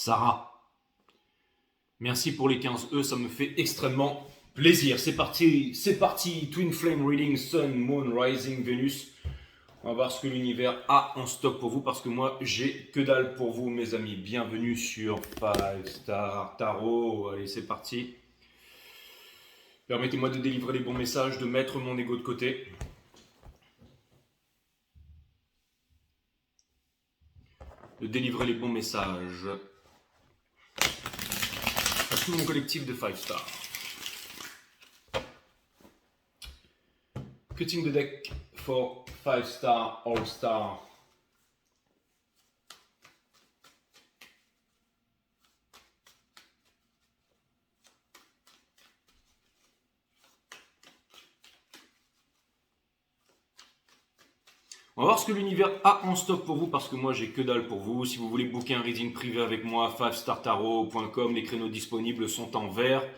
Sarah. Merci pour les 15 E, ça me fait extrêmement plaisir. C'est parti, Twin Flame Reading, Sun, Moon, Rising, Vénus. On va voir ce que l'univers a en stock pour vous parce que moi, j'ai que dalle pour vous, mes amis. Bienvenue sur 5 Star Tarot. Allez, c'est parti. Permettez-moi de délivrer les bons messages, de mettre mon ego de côté. De délivrer les bons messages à tout mon collectif de 5 Star. Cutting the deck for 5 Star All Star. On va voir ce que l'univers a en stock pour vous parce que moi j'ai que dalle pour vous. Si vous voulez booker un reading privé avec moi, 5startarot.com, les créneaux disponibles sont en vert.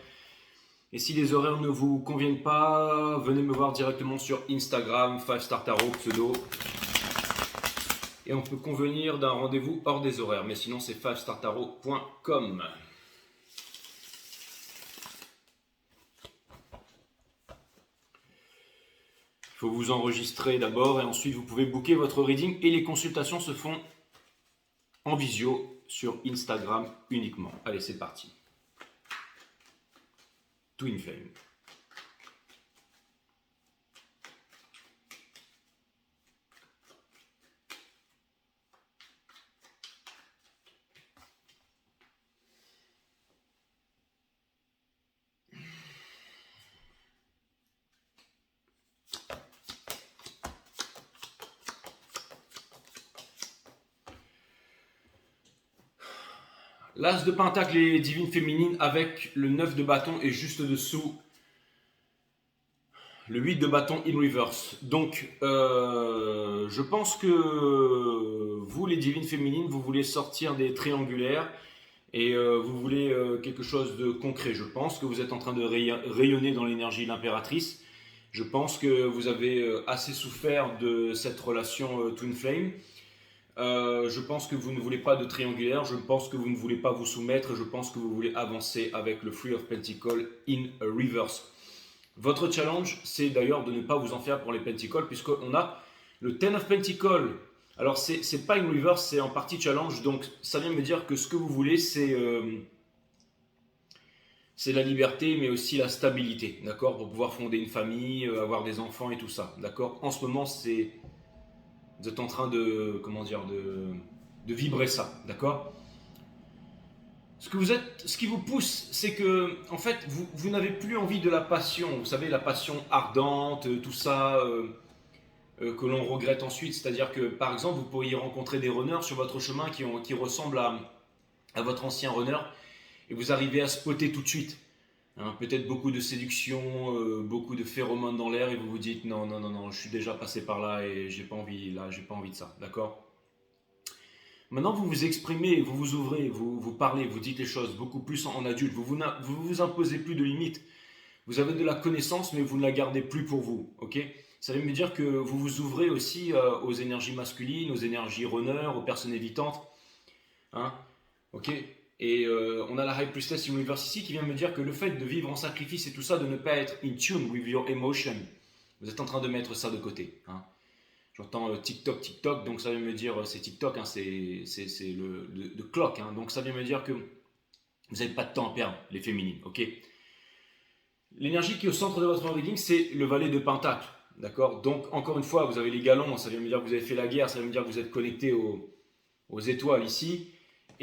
Et si les horaires ne vous conviennent pas, venez me voir directement sur Instagram, 5startarot pseudo. Et on peut convenir d'un rendez-vous hors des horaires. Mais sinon c'est 5startarot.com. Il faut vous enregistrer d'abord et ensuite vous pouvez booker votre reading et les consultations se font en visio sur Instagram uniquement. Allez, c'est parti. Twin Flame. L'As de Pentacle et Divine Féminine avec le 9 de bâton et juste dessous le 8 de bâton in reverse. Donc, je pense que vous, les Divines Féminines, vous voulez sortir des triangulaires et vous voulez quelque chose de concret. Je pense que vous êtes en train de rayonner dans l'énergie de l'impératrice. Je pense que vous avez assez souffert de cette relation Twin Flame. Je pense que vous ne voulez pas de triangulaire, je pense que vous ne voulez pas vous soumettre, je pense que vous voulez avancer avec le Three of Pentacles in reverse. Votre challenge, c'est d'ailleurs de ne pas vous en faire pour les Pentacles, puisqu'on a le Ten of Pentacles. Alors, c'est pas in reverse, c'est en partie challenge, donc ça vient me dire que ce que vous voulez, c'est la liberté, mais aussi la stabilité, d'accord, pour pouvoir fonder une famille, avoir des enfants et tout ça, d'accord. En ce moment, vous êtes en train de, comment dire, de vibrer ça, d'accord. Ce qui vous pousse, c'est que, en fait, vous n'avez plus envie de la passion. Vous savez, la passion ardente, tout ça, que l'on regrette ensuite. C'est-à-dire que, par exemple, vous pourriez rencontrer des runners sur votre chemin qui ressemblent à votre ancien runner, et vous arrivez à spotter tout de suite. Hein, peut-être beaucoup de séduction, beaucoup de phéromones dans l'air et vous vous dites non, non, non, non, je suis déjà passé par là et j'ai pas envie de ça, d'accord. Maintenant vous vous exprimez, vous vous ouvrez, vous parlez, vous dites les choses beaucoup plus en adulte, vous imposez plus de limites, vous avez de la connaissance mais vous ne la gardez plus pour vous, ok. Ça veut me dire que vous vous ouvrez aussi aux énergies masculines, aux énergies runner, aux personnes évitantes, hein, ok. Et on a la High Priestess Universe ici qui vient me dire que le fait de vivre en sacrifice et tout ça, de ne pas être in tune with your emotion, vous êtes en train de mettre ça de côté. Hein. J'entends TikTok, TikTok, donc ça vient me dire, c'est TikTok, hein, c'est le clock, hein, donc ça vient me dire que vous n'avez pas de temps à perdre, les féminines, ok. L'énergie qui est au centre de votre reading, c'est le valet de Pentacle, d'accord. Donc encore une fois, vous avez les galons, ça vient me dire que vous avez fait la guerre, ça vient me dire que vous êtes connecté aux étoiles ici.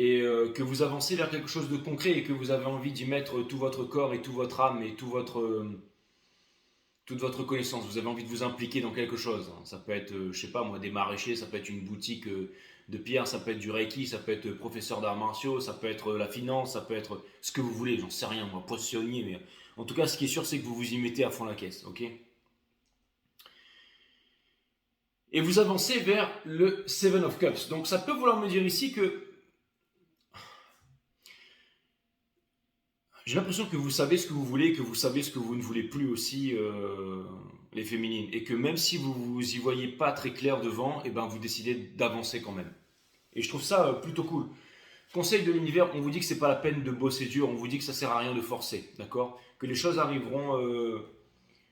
Et que vous avancez vers quelque chose de concret et que vous avez envie d'y mettre tout votre corps et toute votre âme et toute votre connaissance. Vous avez envie de vous impliquer dans quelque chose. Ça peut être, je sais pas moi, des maraîchers, ça peut être une boutique de pierre, ça peut être du Reiki, ça peut être professeur d'arts martiaux, ça peut être la finance, ça peut être ce que vous voulez, j'en sais rien moi, poissonnier, mais en tout cas ce qui est sûr c'est que vous vous y mettez à fond la caisse, ok. Et vous avancez vers le Seven of Cups. Donc ça peut vouloir me dire ici que j'ai l'impression que vous savez ce que vous voulez, que vous savez ce que vous ne voulez plus aussi, les féminines. Et que même si vous y voyez pas très clair devant, et ben vous décidez d'avancer quand même. Et je trouve ça plutôt cool. Conseil de l'univers, on vous dit que c'est pas la peine de bosser dur, on vous dit que ça sert à rien de forcer, d'accord? Que les choses arriveront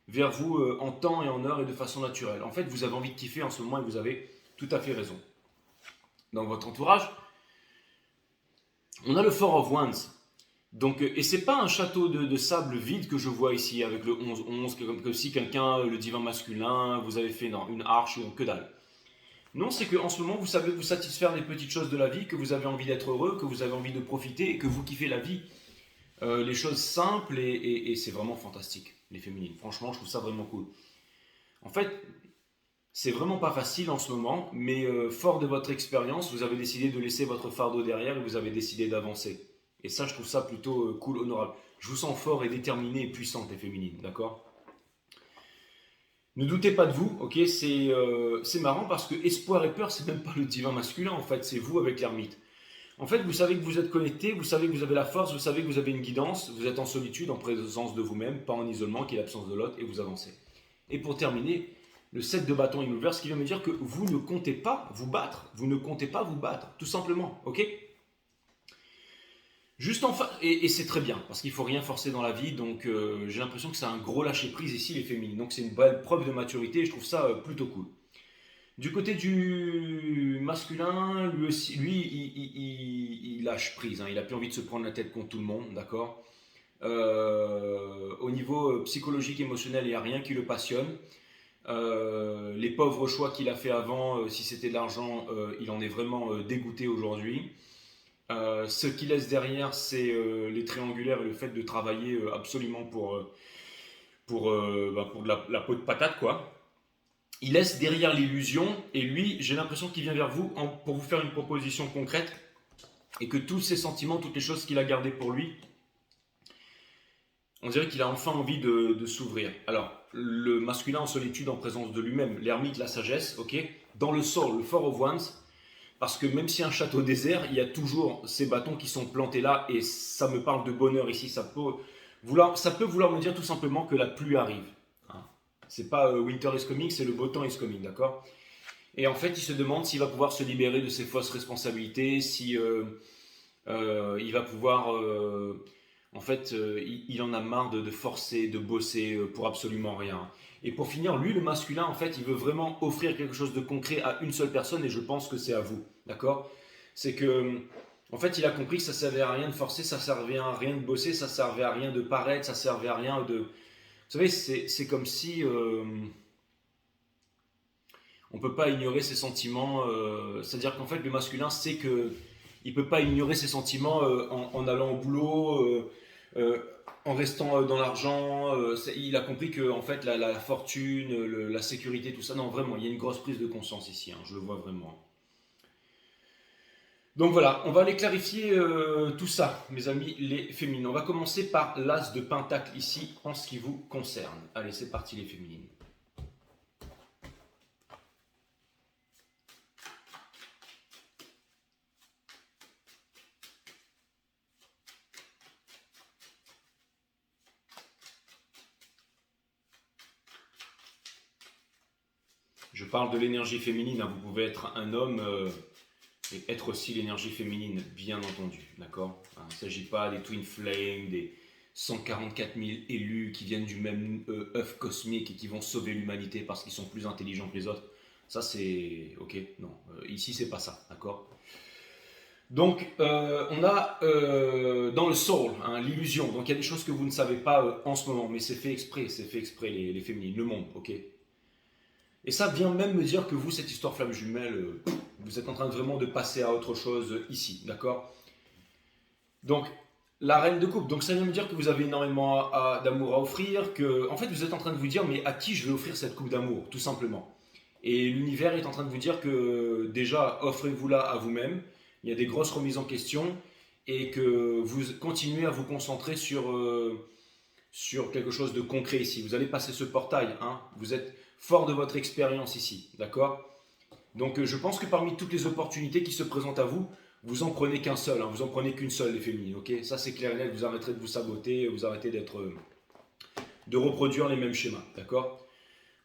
vers vous en temps et en heure et de façon naturelle. En fait, vous avez envie de kiffer en ce moment et vous avez tout à fait raison. Dans votre entourage, on a le Four of Wands. Donc, et c'est pas un château de sable vide que je vois ici avec le 11-11, comme si quelqu'un, le divin masculin, vous avez fait une arche ou que dalle. Non, c'est qu'en ce moment, vous savez vous satisfaire des petites choses de la vie, que vous avez envie d'être heureux, que vous avez envie de profiter et que vous kiffez la vie. Les choses simples et c'est vraiment fantastique, les féminines. Franchement, je trouve ça vraiment cool. En fait, c'est vraiment pas facile en ce moment, mais fort de votre expérience, vous avez décidé de laisser votre fardeau derrière et vous avez décidé d'avancer. Et ça, je trouve ça plutôt cool, honorable. Je vous sens fort et déterminé et puissante, les féminines, d'accord? Ne doutez pas de vous, ok? C'est marrant parce que espoir et peur, c'est même pas le divin masculin, en fait, c'est vous avec l'ermite. En fait, vous savez que vous êtes connecté, vous savez que vous avez la force, vous savez que vous avez une guidance, vous êtes en solitude, en présence de vous-même, pas en isolement, qui est l'absence de l'autre, et vous avancez. Et pour terminer, le 7 de bâton il m'ouvert, ce qui vient me dire que vous ne comptez pas vous battre, vous ne comptez pas vous battre, tout simplement, ok? Juste en face, et c'est très bien, parce qu'il faut rien forcer dans la vie, donc j'ai l'impression que c'est un gros lâcher prise ici, les féminines. Donc c'est une belle preuve de maturité, et je trouve ça plutôt cool. Du côté du masculin, lui aussi, lui, il lâche prise, hein, il a plus envie de se prendre la tête contre tout le monde, d'accord. Au niveau psychologique, émotionnel, il n'y a rien qui le passionne. Les pauvres choix qu'il a fait avant, si c'était de l'argent, il en est vraiment dégoûté aujourd'hui. Ce qu'il laisse derrière, c'est les triangulaires et le fait de travailler absolument pour la peau de patate, quoi. Il laisse derrière l'illusion et lui, j'ai l'impression qu'il vient vers vous pour vous faire une proposition concrète et que tous ses sentiments, toutes les choses qu'il a gardées pour lui, on dirait qu'il a enfin envie de s'ouvrir. Alors, le masculin en solitude, en présence de lui-même, l'ermite, la sagesse, ok. Dans le soul, le Four of Wands, parce que même si un château désert, il y a toujours ces bâtons qui sont plantés là, et ça me parle de bonheur ici. Ça peut vouloir me dire tout simplement que la pluie arrive. Hein. C'est pas Winter is coming, c'est le beau temps is coming, d'accord? Et en fait, il se demande s'il va pouvoir se libérer de ses fausses responsabilités, si il va pouvoir. En fait, il en a marre de forcer, de bosser pour absolument rien. Et pour finir, lui, le masculin, en fait, il veut vraiment offrir quelque chose de concret à une seule personne, et je pense que c'est à vous, d'accord? C'est que, en fait, il a compris que ça servait à rien de forcer, ça servait à rien de bosser, ça servait à rien de paraître, ça servait à rien de. Vous savez, c'est comme si on peut pas ignorer ses sentiments. C'est-à-dire qu'en fait, le masculin sait que il peut pas ignorer ses sentiments en allant au boulot, euh, en restant dans l'argent. Il a compris que en fait, la fortune, la sécurité, tout ça, non, vraiment, il y a une grosse prise de conscience ici. Hein, je le vois vraiment. Donc voilà, on va aller clarifier tout ça, mes amis les féminines. On va commencer par l'as de pentacle ici, en ce qui vous concerne. Allez, c'est parti les féminines. Je parle de l'énergie féminine, hein. Vous pouvez être un homme et être aussi l'énergie féminine, bien entendu, d'accord? Hein, il ne s'agit pas des Twin Flames, des 144 000 élus qui viennent du même œuf cosmique et qui vont sauver l'humanité parce qu'ils sont plus intelligents que les autres. Ça, c'est... Ok, non. Ici, c'est pas ça, d'accord? Donc, on a dans le soul, hein, l'illusion. Donc, il y a des choses que vous ne savez pas en ce moment, mais c'est fait exprès, les féminines, le monde, ok? Et ça vient même me dire que vous, cette histoire flamme jumelle, vous êtes en train vraiment de passer à autre chose ici, d'accord? Donc, la reine de coupe, donc ça vient me dire que vous avez énormément d'amour à offrir, que, en fait, vous êtes en train de vous dire, mais à qui je vais offrir cette coupe d'amour, tout simplement. Et l'univers est en train de vous dire que, déjà, offrez-vous-la à vous-même, il y a des grosses remises en question, et que vous continuez à vous concentrer sur quelque chose de concret ici. Vous allez passer ce portail, hein, vous êtes fort de votre expérience ici, d'accord? Donc je pense que parmi toutes les opportunités qui se présentent à vous, vous en prenez qu'un seul, hein, vous en prenez qu'une seule les féminines, ok? Ça c'est clair et net, vous arrêterez de vous saboter, vous arrêtez de reproduire les mêmes schémas, d'accord?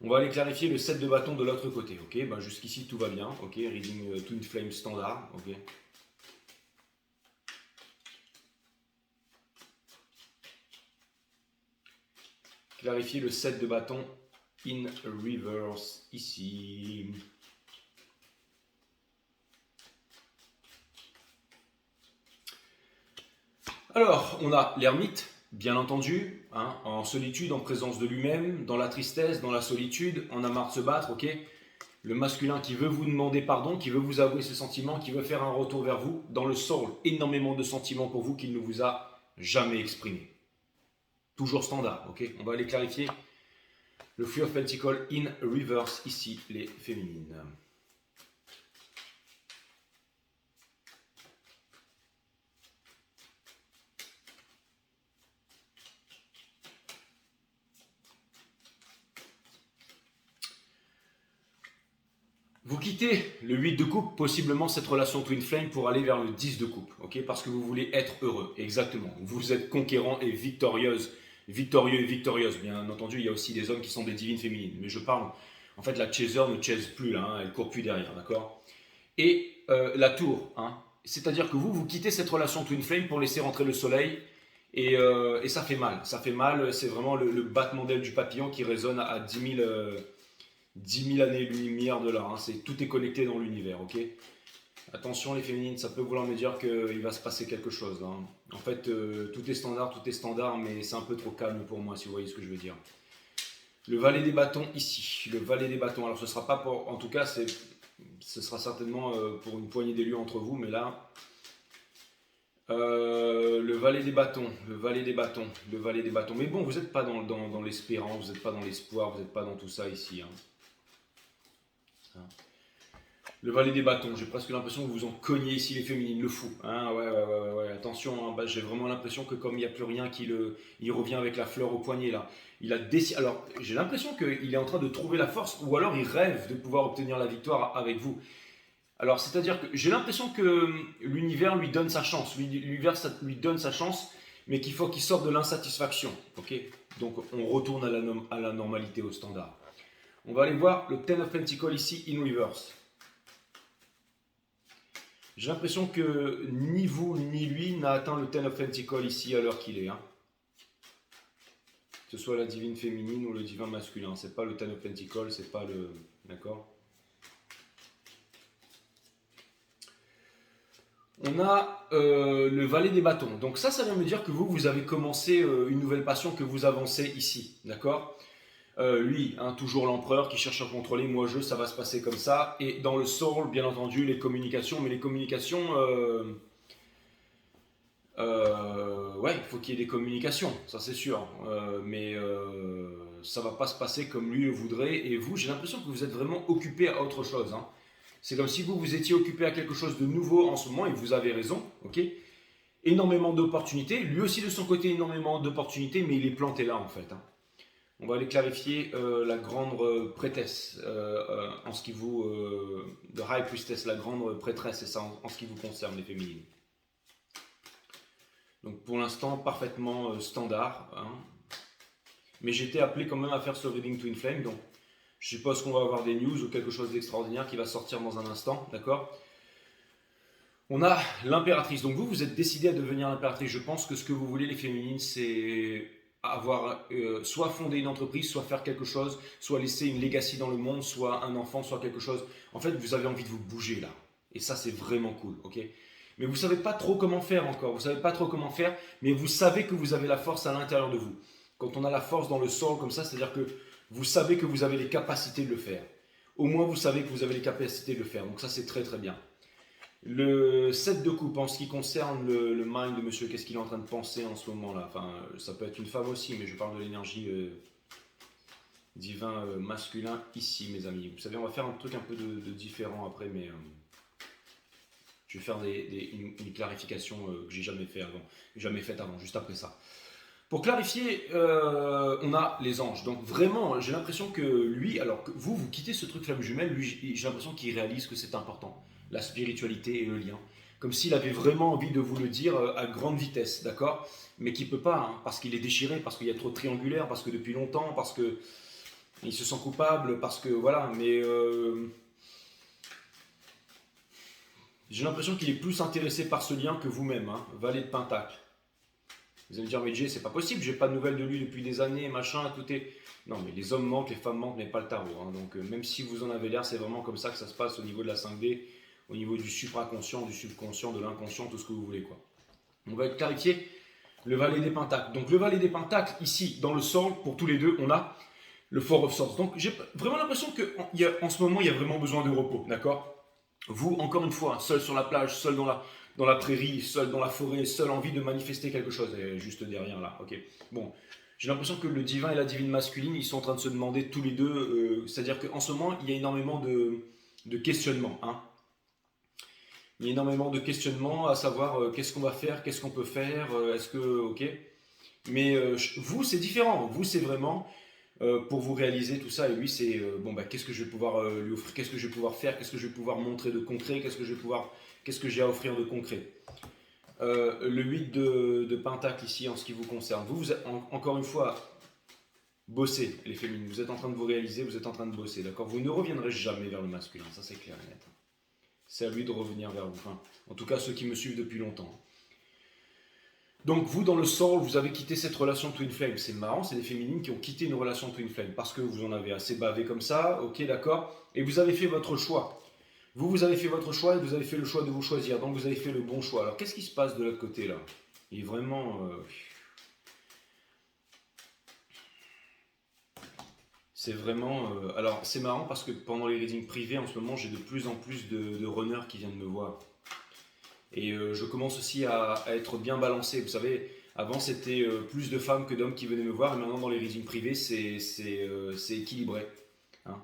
On va aller clarifier le 7 de bâton de l'autre côté, ok? Ben, jusqu'ici tout va bien, ok? Reading Twin Flame standard, ok? Clarifier le 7 de bâton in reverse ici. Alors, on a l'ermite, bien entendu, hein, en solitude, en présence de lui-même, dans la tristesse, dans la solitude, on a marre de se battre, ok. Le masculin qui veut vous demander pardon, qui veut vous avouer ses sentiments, qui veut faire un retour vers vous, dans le soul, énormément de sentiments pour vous qu'il ne vous a jamais exprimés. Toujours standard, ok. On va aller clarifier le Three of Pentacles in reverse, ici, les féminines. Vous quittez le 8 de coupe, possiblement cette relation Twin Flame, pour aller vers le 10 de coupe, ok, parce que vous voulez être heureux, exactement. Vous êtes conquérant et victorieux et victorieuse. Bien entendu, il y a aussi des hommes qui sont des divines féminines, mais je parle, en fait, la chaser ne chase plus, là, hein, elle ne court plus derrière, d'accord. Et la tour, hein, c'est-à-dire que vous quittez cette relation Twin Flame pour laisser rentrer le soleil, et ça fait mal, c'est vraiment le battement d'aile du papillon qui résonne à 10 000... 10 000 années-lumière de là, hein. Tout est connecté dans l'univers, ok. Attention les féminines, ça peut vouloir me dire qu'il va se passer quelque chose là, hein. En fait, tout est standard, mais c'est un peu trop calme pour moi, si vous voyez ce que je veux dire. Le valet des bâtons ici, le valet des bâtons, alors ce sera pas pour, en tout cas, ce sera certainement pour une poignée d'élus entre vous, mais là, le valet des bâtons, mais bon, vous n'êtes pas dans l'espérance, vous n'êtes pas dans l'espoir, vous n'êtes pas dans tout ça ici, hein. Le valet des bâtons, j'ai presque l'impression que vous en cognez ici les féminines, le fou. Hein, ouais, attention, hein, j'ai vraiment l'impression que comme il n'y a plus rien, il revient avec la fleur au poignet là. Alors, j'ai l'impression qu'il est en train de trouver la force, ou alors il rêve de pouvoir obtenir la victoire avec vous. Alors, c'est-à-dire que j'ai l'impression que l'univers lui donne sa chance, l'univers lui donne sa chance, mais qu'il faut qu'il sorte de l'insatisfaction. Ok. Donc, on retourne à la normalité, au standard. On va aller voir le Ten of Pentacles ici, in reverse. J'ai l'impression que ni vous ni lui n'a atteint le Ten of Pentacles ici à l'heure qu'il est. Hein. Que ce soit la divine féminine ou le divin masculin. C'est pas le Ten of Pentacles, c'est pas le... D'accord. On a le valet des bâtons. Donc ça vient me dire que vous avez commencé une nouvelle passion, que vous avancez ici. D'accord. Lui, hein, toujours l'empereur qui cherche à contrôler, ça va se passer comme ça. Et dans le soul, bien entendu, les communications. Mais les communications, ouais, il faut qu'il y ait des communications, ça c'est sûr. Mais ça va pas se passer comme lui le voudrait. Et vous, j'ai l'impression que vous êtes vraiment occupé à autre chose. Hein. C'est comme si vous étiez occupé à quelque chose de nouveau en ce moment, et vous avez raison, ok. Énormément d'opportunités. Lui aussi de son côté, énormément d'opportunités, mais il est planté là en fait. Hein. On va aller clarifier la grande prêtresse, en ce qui vous... The High Priestess, la grande prêtresse, et ça en ce qui vous concerne, les féminines. Donc pour l'instant, parfaitement standard. Hein. Mais j'étais appelé quand même à faire ce reading Twin Flame, donc je suppose qu'on va avoir des news ou quelque chose d'extraordinaire qui va sortir dans un instant, d'accord. On a l'impératrice, donc vous êtes décidé à devenir l'impératrice. Je pense que ce que vous voulez, les féminines, c'est avoir soit fonder une entreprise, soit faire quelque chose, soit laisser une legacy dans le monde, soit un enfant, soit quelque chose. En fait, vous avez envie de vous bouger là. Et ça, c'est vraiment cool, ok. Mais vous ne savez pas trop comment faire encore. Vous ne savez pas trop comment faire, mais vous savez que vous avez la force à l'intérieur de vous. Quand on a la force dans le sol comme ça, c'est-à-dire que vous savez que vous avez les capacités de le faire. Au moins, vous savez que vous avez les capacités de le faire. Donc ça, c'est très très bien. Le 7 de coupe, en ce qui concerne le mind de monsieur, qu'est-ce qu'il est en train de penser en ce moment-là? Enfin, ça peut être une femme aussi, mais je parle de l'énergie divin masculin ici, mes amis. Vous savez, on va faire un truc un peu de différent après, mais je vais faire une clarification que j'ai jamais faite avant, juste après ça. Pour clarifier, on a les anges. Donc vraiment, j'ai l'impression que lui, alors que vous quittez ce truc flamme jumelle, lui, j'ai l'impression qu'il réalise que c'est important. La spiritualité et le lien. Comme s'il avait vraiment envie de vous le dire à grande vitesse, d'accord. Mais qu'il ne peut pas, hein, parce qu'il est déchiré, parce qu'il y a trop de triangulaire, parce que depuis longtemps, parce qu'il se sent coupable, parce que voilà, mais... j'ai l'impression qu'il est plus intéressé par ce lien que vous-même, hein, valet de pentacle. Vous allez me dire, mais Jay, c'est pas possible, j'ai pas de nouvelles de lui depuis des années, machin, tout est... Non, mais les hommes manquent, les femmes manquent, mais pas le tarot. Hein. Donc, même si vous en avez l'air, c'est vraiment comme ça que ça se passe au niveau de la 5D, au niveau du supraconscient, du subconscient, de l'inconscient, tout ce que vous voulez, quoi. On va clarifier le valet des pentacles. Donc, le valet des pentacles, ici, dans le sol, pour tous les deux, on a le Four of Swords. Donc, j'ai vraiment l'impression qu'en ce moment, il y a vraiment besoin de repos, d'accord? Vous, encore une fois, seul sur la plage, seul dans la prairie, seul dans la forêt, seul envie de manifester quelque chose, et juste derrière là, ok. Bon, j'ai l'impression que le divin et la divine masculine, ils sont en train de se demander tous les deux, c'est-à-dire qu'en ce moment, il y a énormément de questionnements, hein. Il y a énormément de questionnements à savoir qu'est-ce qu'on va faire, qu'est-ce qu'on peut faire, est-ce que, ok. Mais vous, c'est différent, vous, c'est vraiment pour vous réaliser tout ça, et lui, c'est bon, bah, qu'est-ce que je vais pouvoir lui offrir, qu'est-ce que je vais pouvoir faire, qu'est-ce que je vais pouvoir montrer de concret, qu'est-ce que j'ai à offrir de concret. Le 8 de Pentacle ici en ce qui vous concerne. Vous êtes, encore une fois, bossez les féminines. Vous êtes en train de vous réaliser, vous êtes en train de bosser, d'accord? Vous ne reviendrez jamais vers le masculin, ça c'est clair et net. C'est à lui de revenir vers vous. Enfin, en tout cas, ceux qui me suivent depuis longtemps. Donc vous, dans le soul, vous avez quitté cette relation Twin Flame. C'est marrant, c'est des féminines qui ont quitté une relation Twin Flame parce que vous en avez assez bavé comme ça, ok, d'accord? Et vous avez fait votre choix. Vous avez fait votre choix et vous avez fait le choix de vous choisir. Donc vous avez fait le bon choix. Alors qu'est-ce qui se passe de l'autre côté là? Il est vraiment... c'est vraiment... alors c'est marrant parce que pendant les readings privés, en ce moment, j'ai de plus en plus de runners qui viennent me voir. Et je commence aussi à être bien balancé. Vous savez, avant c'était plus de femmes que d'hommes qui venaient me voir. Et maintenant dans les readings privés, c'est équilibré. Hein.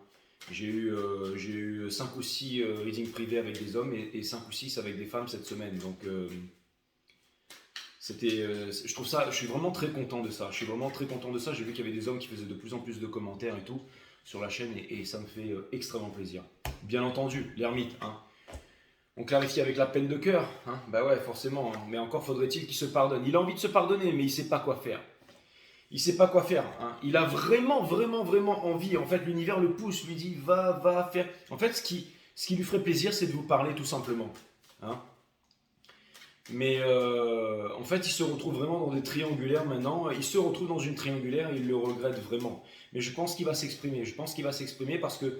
J'ai eu 5 ou 6 readings privés avec des hommes et 5 ou 6 avec des femmes cette semaine. Donc je trouve ça, je suis vraiment très content de ça. Je suis vraiment très content de ça. J'ai vu qu'il y avait des hommes qui faisaient de plus en plus de commentaires et tout sur la chaîne et ça me fait extrêmement plaisir. Bien entendu, l'ermite, hein. On clarifie avec la peine de cœur, hein. Bah ouais, forcément, hein. Mais encore faudrait-il qu'il se pardonne. Il a envie de se pardonner, mais il ne sait pas quoi faire. Il ne sait pas quoi faire, hein. Il a vraiment, vraiment, vraiment envie. En fait, l'univers le pousse, lui dit va faire. En fait, ce qui lui ferait plaisir, c'est de vous parler tout simplement, hein. Mais en fait, il se retrouve vraiment dans des triangulaires maintenant. Il se retrouve dans une triangulaire et il le regrette vraiment. Mais je pense qu'il va s'exprimer. Je pense qu'il va s'exprimer parce que,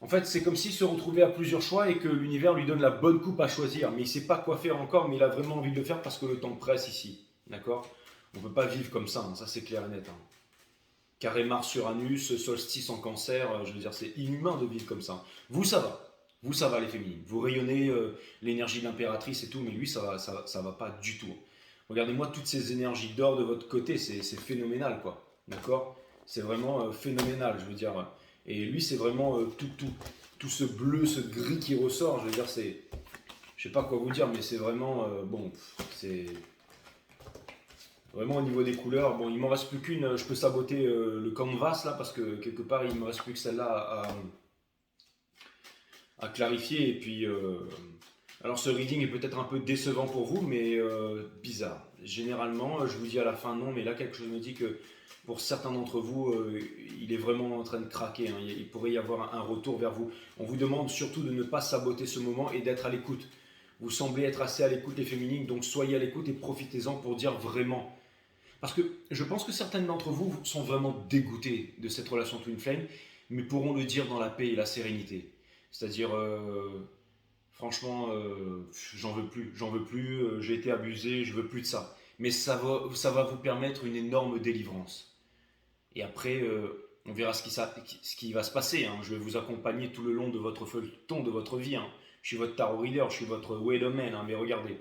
en fait, c'est comme s'il se retrouvait à plusieurs choix et que l'univers lui donne la bonne coupe à choisir. Mais il ne sait pas quoi faire encore, mais il a vraiment envie de le faire parce que le temps presse ici. D'accord? On ne peut pas vivre comme ça, hein. Ça c'est clair et net. Hein. Carré Mars sur Anus, solstice en Cancer, je veux dire, c'est inhumain de vivre comme ça. Vous, ça va. Vous, ça va les féminines. Vous rayonnez l'énergie de l'impératrice et tout, mais lui, ça va pas du tout. Regardez-moi toutes ces énergies d'or de votre côté, c'est phénoménal, quoi. D'accord? C'est vraiment phénoménal, je veux dire. Et lui, c'est vraiment tout ce bleu, ce gris qui ressort. Je veux dire, c'est... Je sais pas quoi vous dire, mais c'est vraiment... bon, c'est... Vraiment au niveau des couleurs, bon, il m'en reste plus qu'une, je peux saboter le canvas là, parce que quelque part, il me reste plus que celle-là à clarifier. Et puis, alors ce reading est peut-être un peu décevant pour vous, mais bizarre. Généralement, je vous dis à la fin non, mais là, quelque chose me dit que pour certains d'entre vous, il est vraiment en train de craquer, hein. Il pourrait y avoir un retour vers vous. On vous demande surtout de ne pas saboter ce moment et d'être à l'écoute. Vous semblez être assez à l'écoute les féminines, donc soyez à l'écoute et profitez-en pour dire vraiment. Parce que je pense que certaines d'entre vous sont vraiment dégoûtées de cette relation Twin Flame, mais pourront le dire dans la paix et la sérénité. C'est-à-dire, franchement, j'en veux plus, j'ai été abusé, je veux plus de ça. Mais ça va vous permettre une énorme délivrance. Et après, on verra ce qui va se passer, hein. Je vais vous accompagner tout le long de votre feuilleton, de votre vie, hein. Je suis votre tarot reader, je suis votre way of man, hein. Mais regardez.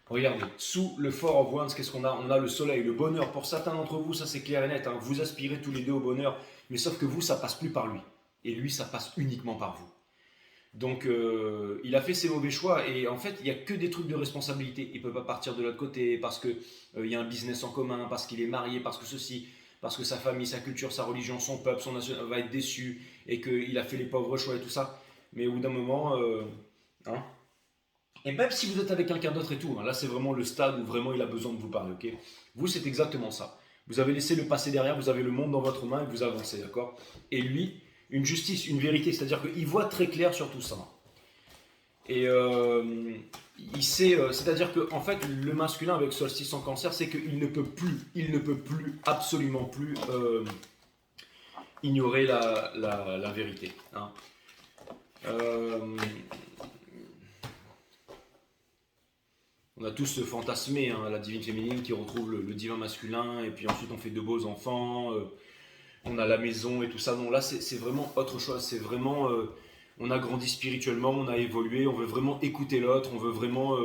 Regardez, sous le Four of Wands, qu'est-ce qu'on a? On a le soleil, le bonheur. Pour certains d'entre vous, ça c'est clair et net, hein. Vous aspirez tous les deux au bonheur, mais sauf que vous, ça passe plus par lui. Et lui, ça passe uniquement par vous. Donc, il a fait ses mauvais choix et en fait, il n'y a que des trucs de responsabilité. Il ne peut pas partir de l'autre côté parce qu'il y a un business en commun, parce qu'il est marié, parce que ceci, parce que sa famille, sa culture, sa religion, son peuple, son nation va être déçu et qu'il a fait les pauvres choix et tout ça. Mais au bout d'un moment, hein. Et même si vous êtes avec quelqu'un d'autre et tout, hein, là c'est vraiment le stade où vraiment il a besoin de vous parler, ok? Vous, c'est exactement ça. Vous avez laissé le passé derrière, vous avez le monde dans votre main et vous avancez, d'accord? Et lui, une justice, une vérité, c'est-à-dire qu'il voit très clair sur tout ça. Et il sait, c'est-à-dire que en fait, le masculin avec solstice en cancer, c'est qu'il ne peut plus, absolument plus ignorer la vérité. Hein. Euh, on a tous fantasmé hein, la divine féminine qui retrouve le divin masculin, et puis ensuite on fait de beaux enfants, on a la maison et tout ça. Non, là c'est vraiment autre chose, c'est vraiment... on a grandi spirituellement, on a évolué, on veut vraiment écouter l'autre, on veut vraiment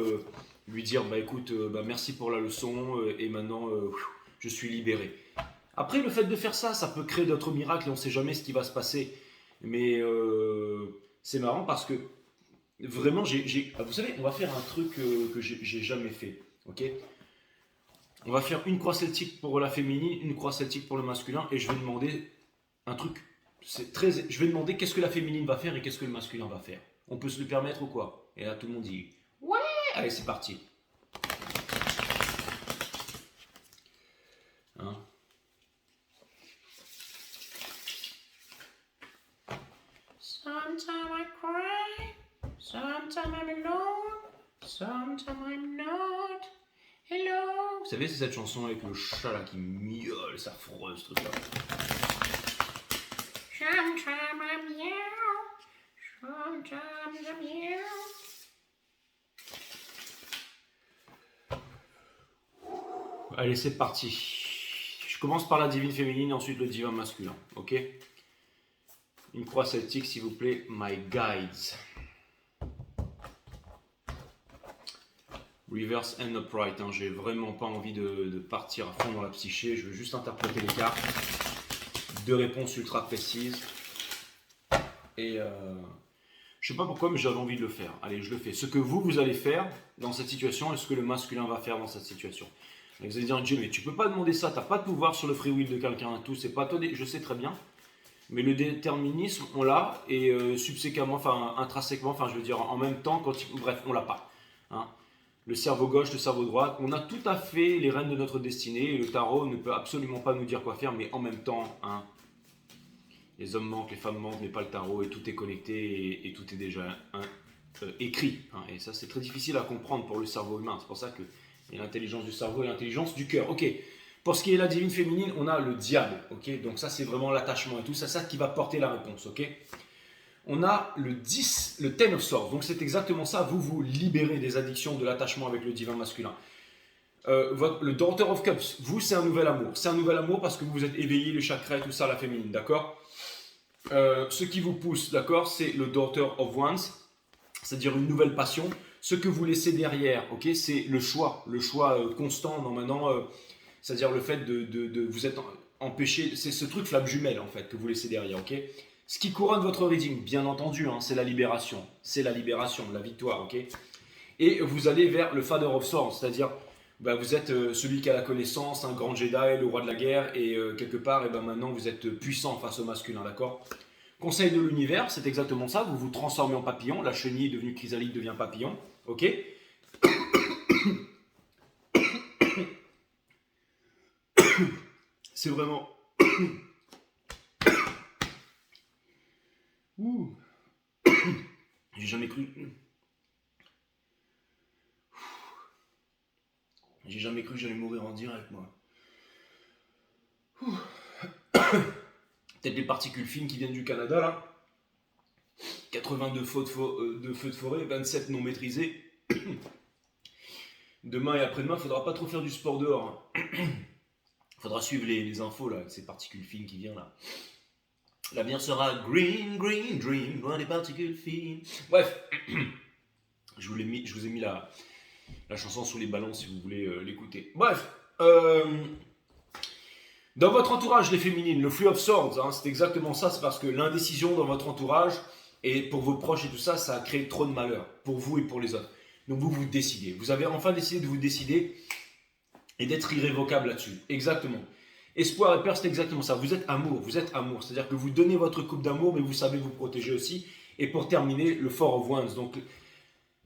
lui dire bah écoute, merci pour la leçon et maintenant je suis libéré. Après le fait de faire ça, ça peut créer d'autres miracles et on ne sait jamais ce qui va se passer. Mais c'est marrant parce que vraiment, vous savez, on va faire un truc que j'ai jamais fait, ok? On va faire une croix celtique pour la féminine, une croix celtique pour le masculin et je vais demander un truc. Je vais demander qu'est-ce que la féminine va faire et qu'est-ce que le masculin va faire. On peut se le permettre ou quoi? Et là, tout le monde dit ouais. Allez, c'est parti. Hein? Sometimes I cry, sometimes I'm alone, sometimes I'm not. Hello. Vous savez, c'est cette chanson avec le chat là qui miaule, ça affreux ce truc là. Sometimes I'm meow, sometimes I'm meow. Allez, c'est parti. Je commence par la divine féminine, ensuite le divin masculin, ok? Une croix celtique, s'il vous plaît, my guides. Reverse and upright, hein. J'ai vraiment pas envie de partir à fond dans la psyché, je veux juste interpréter les cartes. 2 réponses ultra précises. Et je sais pas pourquoi, mais j'avais envie de le faire. Allez, je le fais. Ce que vous allez faire dans cette situation et ce que le masculin va faire dans cette situation. Et vous allez dire, Dieu, mais tu peux pas demander ça, t'as pas de pouvoir sur le free will de quelqu'un et tout, c'est pas toi, je sais très bien. Mais le déterminisme, on l'a, et subséquemment, enfin intrinsèquement, enfin je veux dire en même temps, bref, on l'a pas. Hein. Le cerveau gauche, le cerveau droit, on a tout à fait les rênes de notre destinée, et le tarot ne peut absolument pas nous dire quoi faire, mais en même temps, hein, les hommes manquent, les femmes manquent, mais pas le tarot, et tout est connecté, et tout est déjà écrit. Hein, et ça, c'est très difficile à comprendre pour le cerveau humain, c'est pour ça qu'il y a l'intelligence du cerveau et l'intelligence du cœur. Ok. Pour ce qui est de la divine féminine, on a le diable, ok? Donc ça, c'est vraiment l'attachement et tout, c'est ça qui va porter la réponse, ok? On a le 10, le Ten of Swords, donc c'est exactement ça, vous vous libérez des addictions de l'attachement avec le divin masculin. Le Daughter of Cups, vous, c'est un nouvel amour. C'est un nouvel amour parce que vous êtes éveillé, le chakra et tout ça, la féminine, d'accord? Ce qui vous pousse, d'accord, c'est le Daughter of Wands, c'est-à-dire une nouvelle passion. Ce que vous laissez derrière, ok, c'est le choix constant, non maintenant... c'est-à-dire le fait de vous être empêché, c'est ce truc flamme jumelle en fait que vous laissez derrière, ok? Ce qui couronne votre reading, bien entendu, hein, c'est la libération, la victoire, ok? Et vous allez vers le Father of Swords, c'est-à-dire vous êtes celui qui a la connaissance, un grand Jedi, le roi de la guerre, et quelque part, et maintenant vous êtes puissant face au masculin, d'accord? Conseil de l'univers, c'est exactement ça, vous vous transformez en papillon, la chenille est devenue chrysalide, devient papillon, ok? C'est vraiment... Ouh. J'ai jamais cru... J'ai jamais cru que j'allais mourir en direct, moi. Peut-être les particules fines qui viennent du Canada, là. 82 feux de forêt, 27 non maîtrisés. Demain et après-demain, il faudra pas trop faire du sport dehors. Il faudra suivre les infos, là, avec ces particules fines qui viennent, là. L'avenir sera green, green, dream, loin des particules fines. Bref, je vous ai mis la chanson sous les ballons si vous voulez l'écouter. Bref, dans votre entourage, les féminines, le Flux of Swords, hein, c'est exactement ça. C'est parce que l'indécision dans votre entourage et pour vos proches et tout ça, ça a créé trop de malheur pour vous et pour les autres. Donc vous décidez. Vous avez enfin décidé de vous décider et d'être irrévocable là-dessus. Exactement. Espoir et peur, c'est exactement ça. Vous êtes amour. C'est-à-dire que vous donnez votre coupe d'amour, mais vous savez vous protéger aussi. Et pour terminer, le Four of Wands. Donc,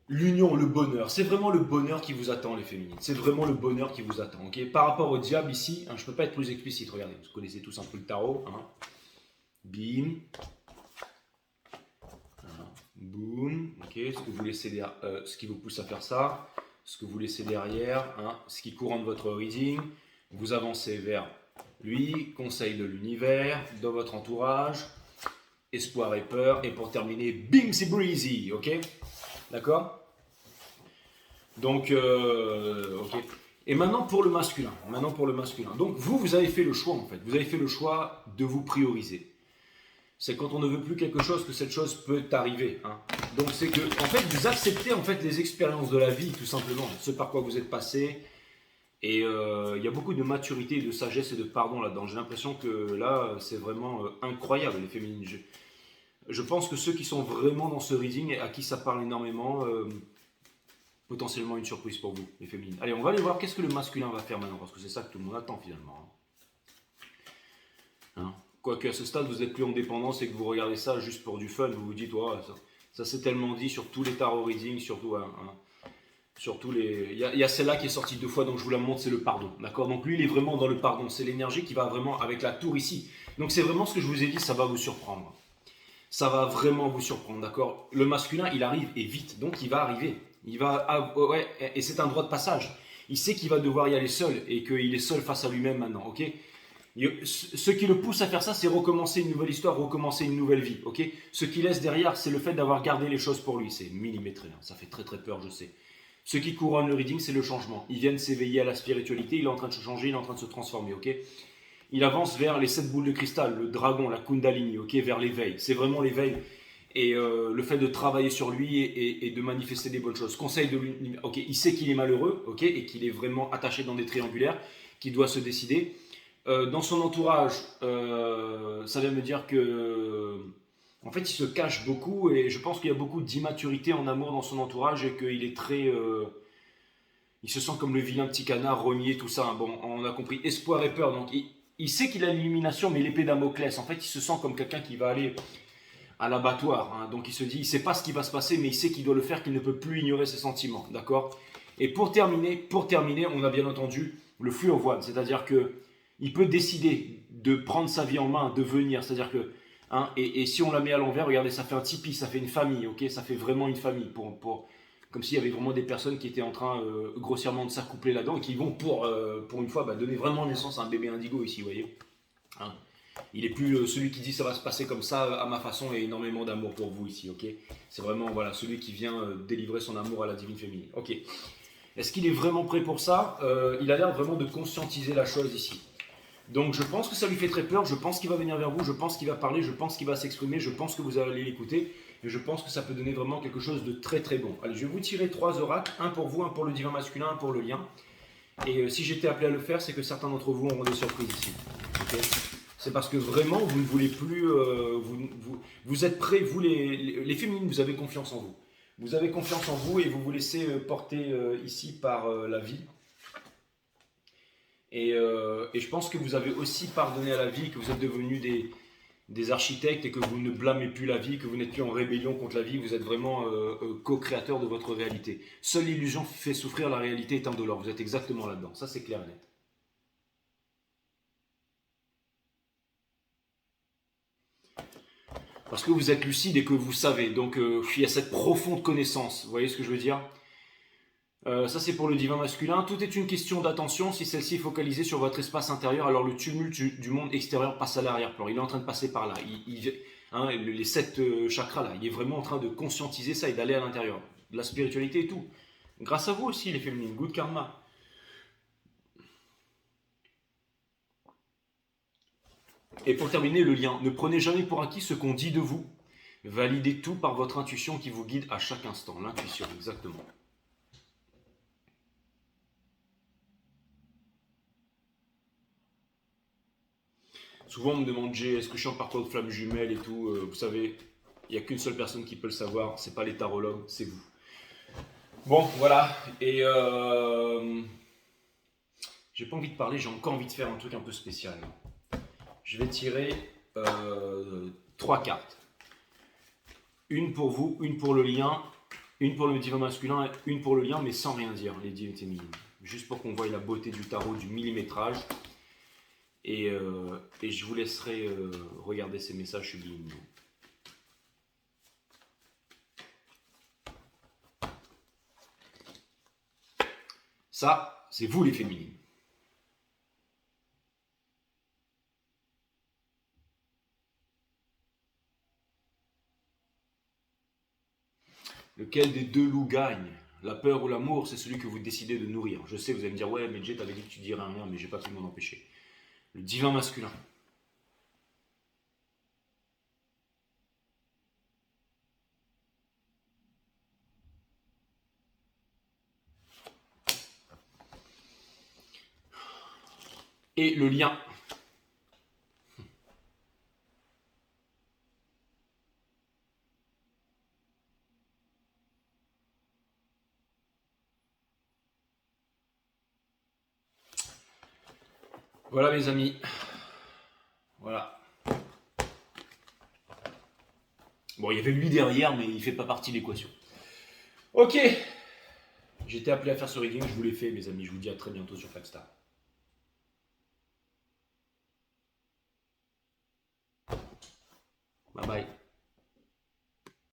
l'union, le bonheur. C'est vraiment le bonheur qui vous attend, les féminines. C'est vraiment le bonheur qui vous attend. Okay, par rapport au diable, ici, hein, je ne peux pas être plus explicite. Regardez, vous connaissez tous un peu le tarot. Hein. Bim. Voilà. Boum. Ok. Ce qui vous pousse à faire ça. Ce que vous laissez derrière. Hein, ce qui couronne votre reading. Vous avancez vers lui. Conseil de l'univers. Dans votre entourage. Espoir et peur. Et pour terminer, bim, c'est breezy. Ok. D'accord. Donc, ok. Et maintenant pour le masculin. Donc vous avez fait le choix en fait. Vous avez fait le choix de vous prioriser. C'est quand on ne veut plus quelque chose que cette chose peut arriver. Hein. Donc c'est que en fait vous acceptez en fait les expériences de la vie tout simplement, ce par quoi vous êtes passé. Et il y a beaucoup de maturité, de sagesse et de pardon là-dedans. J'ai l'impression que là c'est vraiment incroyable les féminines. Je pense que ceux qui sont vraiment dans ce reading et à qui ça parle énormément. Potentiellement une surprise pour vous, les féminines. Allez, on va aller voir qu'est-ce que le masculin va faire maintenant, parce que c'est ça que tout le monde attend finalement. Hein. Quoique à ce stade, vous n'êtes plus en dépendance et que vous regardez ça juste pour du fun, vous vous dites, ouais, ça c'est tellement dit sur tous les tarot readings, surtout, sur tous les... Il y a celle-là qui est sortie 2 fois, donc je vous la montre, c'est le pardon. D'accord. Donc lui, il est vraiment dans le pardon. C'est l'énergie qui va vraiment avec la tour ici. Donc c'est vraiment ce que je vous ai dit, ça va vous surprendre. Ça va vraiment vous surprendre, d'accord. Le masculin, il arrive et vite, donc il va arriver. Il va, ouais, et c'est un droit de passage. Il sait qu'il va devoir y aller seul et qu'il est seul face à lui-même maintenant, ok. Ce qui le pousse à faire ça, c'est recommencer une nouvelle histoire, recommencer une nouvelle vie, ok. Ce qui laisse derrière, c'est le fait d'avoir gardé les choses pour lui. C'est millimétré, hein. Ça fait très très peur, je sais. Ce qui couronne le reading, c'est le changement. Il vient de s'éveiller à la spiritualité, il est en train de se changer, il est en train de se transformer, ok. Il avance vers les 7 boules de cristal, le dragon, la kundalini, ok, vers l'éveil. C'est vraiment l'éveil. Et le fait de travailler sur lui et de manifester des bonnes choses. Conseil de lui, ok, il sait qu'il est malheureux, ok, et qu'il est vraiment attaché dans des triangulaires, qu'il doit se décider. Dans son entourage, ça vient me dire que, en fait, il se cache beaucoup et je pense qu'il y a beaucoup d'immaturité en amour dans son entourage et qu'il est très, il se sent comme le vilain petit canard, renié, tout ça. Bon, on a compris, espoir et peur. Donc, il sait qu'il a l'illumination, mais l'épée Damoclès. En fait, il se sent comme quelqu'un qui va aller à l'abattoir. Hein. Donc il se dit, il ne sait pas ce qui va se passer, mais il sait qu'il doit le faire, qu'il ne peut plus ignorer ses sentiments. D'accord. Et pour terminer, on a bien entendu le flux of one, c'est-à-dire que il peut décider de prendre sa vie en main, de venir. C'est-à-dire que, hein, et si on la met à l'envers, regardez, ça fait un tipi, ça fait une famille, ok, ça fait vraiment une famille. Comme s'il y avait vraiment des personnes qui étaient en train grossièrement de s'accoupler là-dedans et qui vont pour une fois donner vraiment naissance à un bébé indigo ici, vous voyez. Hein. Il est plus celui qui dit ça va se passer comme ça à ma façon et énormément d'amour pour vous ici, ok. C'est vraiment voilà celui qui vient délivrer son amour à la divine féminine, ok. Est-ce qu'il est vraiment prêt pour ça? Il a l'air vraiment de conscientiser la chose ici. Donc je pense que ça lui fait très peur, je pense qu'il va venir vers vous, je pense qu'il va parler, je pense qu'il va s'exprimer, je pense que vous allez l'écouter et je pense que ça peut donner vraiment quelque chose de très très bon. Allez, je vais vous tirer 3 oracles, un pour vous, un pour le divin masculin, un pour le lien. Et si j'étais appelé à le faire, c'est que certains d'entre vous auront des surprises ici. Okay, c'est parce que vraiment, vous ne voulez plus... vous êtes prêts, vous les féminines, vous avez confiance en vous. Vous avez confiance en vous et vous vous laissez porter ici par la vie. Et je pense que vous avez aussi pardonné à la vie, que vous êtes devenus des architectes et que vous ne blâmez plus la vie, que vous n'êtes plus en rébellion contre la vie, vous êtes vraiment co-créateur de votre réalité. Seule l'illusion fait souffrir, la réalité est indolore. Vous êtes exactement là-dedans. Ça, c'est clair et net. Parce que vous êtes lucide et que vous savez. Donc, il y a cette profonde connaissance. Vous voyez ce que je veux dire? Ça, c'est pour le divin masculin. Tout est une question d'attention. Si celle-ci est focalisée sur votre espace intérieur, alors le tumulte du monde extérieur passe à l'arrière-plan. Il est en train de passer par là. Les 7 chakras, là, il est vraiment en train de conscientiser ça et d'aller à l'intérieur. De la spiritualité et tout. Grâce à vous aussi, les féminines. Good karma. Et pour terminer, le lien. Ne prenez jamais pour acquis ce qu'on dit de vous. Validez tout par votre intuition qui vous guide à chaque instant. L'intuition, exactement. Souvent, on me demande, Jay, est-ce que je suis en parcours de flamme jumelle et tout. Vous savez, il n'y a qu'une seule personne qui peut le savoir. C'est pas les tarologues, c'est vous. Bon, voilà. Et j'ai pas envie de parler, j'ai encore envie de faire un truc un peu spécial. Je vais tirer 3 cartes. Une pour vous, une pour le lien, une pour le divin masculin, une pour le lien, mais sans rien dire, les divinités minimes. Juste pour qu'on voie la beauté du tarot, du millimétrage. Et je vous laisserai regarder ces messages subliminaux. Ça, c'est vous les féminines. Lequel des deux loups gagne? La peur ou l'amour, c'est celui que vous décidez de nourrir. Je sais, vous allez me dire, ouais, mais Jay, t'avais dit que tu dirais rien, mais j'ai pas pu m'en empêcher. Le divin masculin. Et le lien. Voilà mes amis. Voilà. Bon, il y avait lui derrière, mais il fait pas partie de l'équation. Ok. J'étais appelé à faire ce rigging, je vous l'ai fait mes amis. Je vous dis à très bientôt sur Flagstaff. Bye bye.